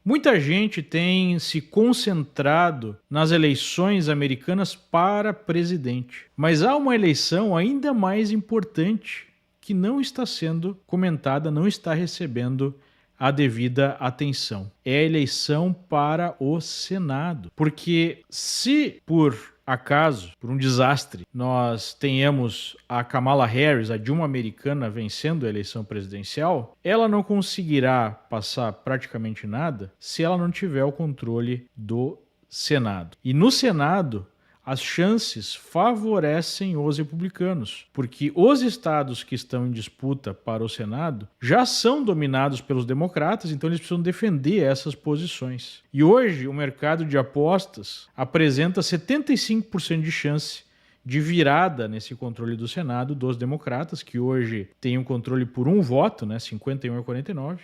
Muita gente tem se concentrado nas eleições americanas para presidente, mas há uma eleição ainda mais importante que não está sendo comentada, não está recebendo a devida atenção. É a eleição para o Senado. Porque se por acaso, por um desastre, nós tenhamos a Kamala Harris, a Dilma americana, vencendo a eleição presidencial, ela não conseguirá passar praticamente nada se ela não tiver o controle do Senado. E no Senado, as chances favorecem os republicanos, porque os estados que estão em disputa para o Senado já são dominados pelos democratas, então eles precisam defender essas posições. E hoje o mercado de apostas apresenta 75% de chance de virada nesse controle do Senado dos democratas, que hoje tem um controle por um voto, 51-49,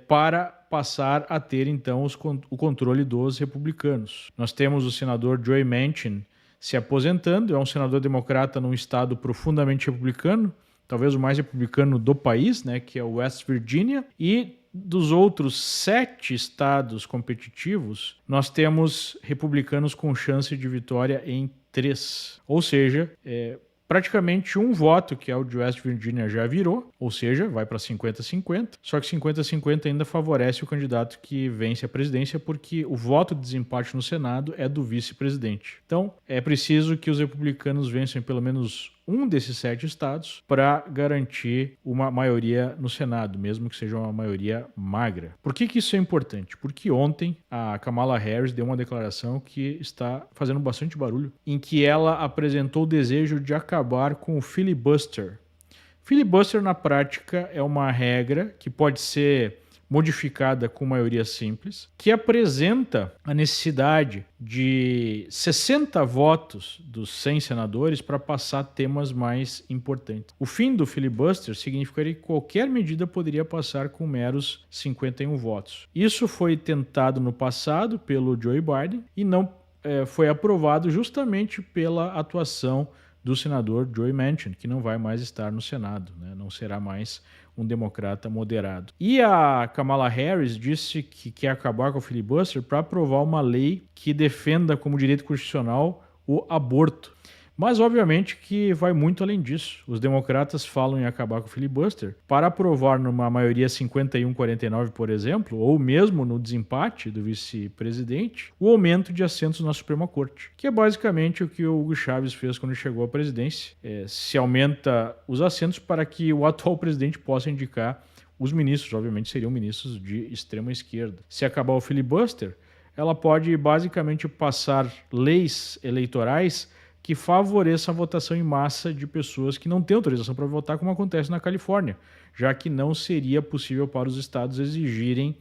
para passar a ter então o controle dos republicanos. Nós temos o senador Joe Manchin se aposentando, é um senador democrata num estado profundamente republicano, talvez o mais republicano do país, que é o West Virginia, e dos outros 7 estados competitivos, nós temos republicanos com chance de vitória em 3. Ou seja, praticamente um voto, que é o de West Virginia, já virou, ou seja, vai para 50-50, só que 50-50 ainda favorece o candidato que vence a presidência, porque o voto de desempate no Senado é do vice-presidente. Então, é preciso que os republicanos vençam pelo menos um desses 7 estados para garantir uma maioria no Senado, mesmo que seja uma maioria magra. Por que isso é importante? Porque ontem a Kamala Harris deu uma declaração que está fazendo bastante barulho, em que ela apresentou o desejo de acabar com o filibuster. Filibuster, na prática, é uma regra que pode ser modificada com maioria simples, que apresenta a necessidade de 60 votos dos 100 senadores para passar temas mais importantes. O fim do filibuster significaria que qualquer medida poderia passar com meros 51 votos. Isso foi tentado no passado pelo Joe Biden e não foi aprovado justamente pela atuação do senador Joe Manchin, que não vai mais estar no Senado, não será mais um democrata moderado. E a Kamala Harris disse que quer acabar com o filibuster para aprovar uma lei que defenda como direito constitucional o aborto. Mas, obviamente, que vai muito além disso. Os democratas falam em acabar com o filibuster para aprovar numa maioria 51-49, por exemplo, ou mesmo no desempate do vice-presidente, o aumento de assentos na Suprema Corte, que é basicamente o que o Hugo Chávez fez quando chegou à presidência. Se aumenta os assentos para que o atual presidente possa indicar os ministros, obviamente seriam ministros de extrema esquerda. Se acabar o filibuster, ela pode basicamente passar leis eleitorais que favoreça a votação em massa de pessoas que não têm autorização para votar, como acontece na Califórnia, já que não seria possível para os estados exigirem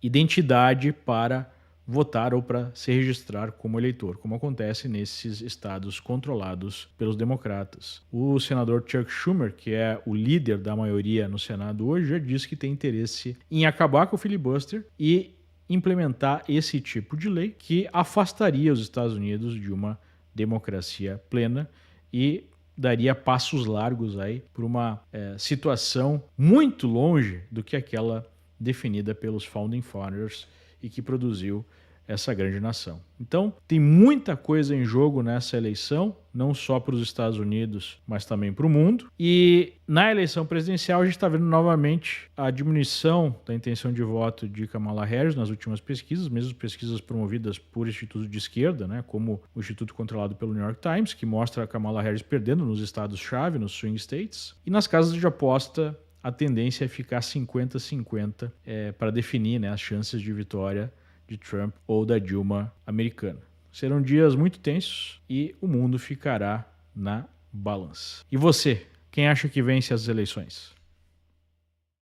identidade para votar ou para se registrar como eleitor, como acontece nesses estados controlados pelos democratas. O senador Chuck Schumer, que é o líder da maioria no Senado hoje, já disse que tem interesse em acabar com o filibuster e implementar esse tipo de lei que afastaria os Estados Unidos de uma democracia plena e daria passos largos aí para uma situação muito longe do que aquela definida pelos Founding Fathers e que produziu essa grande nação. Então, tem muita coisa em jogo nessa eleição, não só para os Estados Unidos, mas também para o mundo. E na eleição presidencial, a gente está vendo novamente a diminuição da intenção de voto de Kamala Harris nas últimas pesquisas, mesmo pesquisas promovidas por institutos de esquerda, como o instituto controlado pelo New York Times, que mostra a Kamala Harris perdendo nos estados-chave, nos swing states. E nas casas de aposta, a tendência é ficar 50-50 para definir as chances de vitória de Trump ou da Dilma americana. Serão dias muito tensos e o mundo ficará na balança. E você, quem acha que vence as eleições?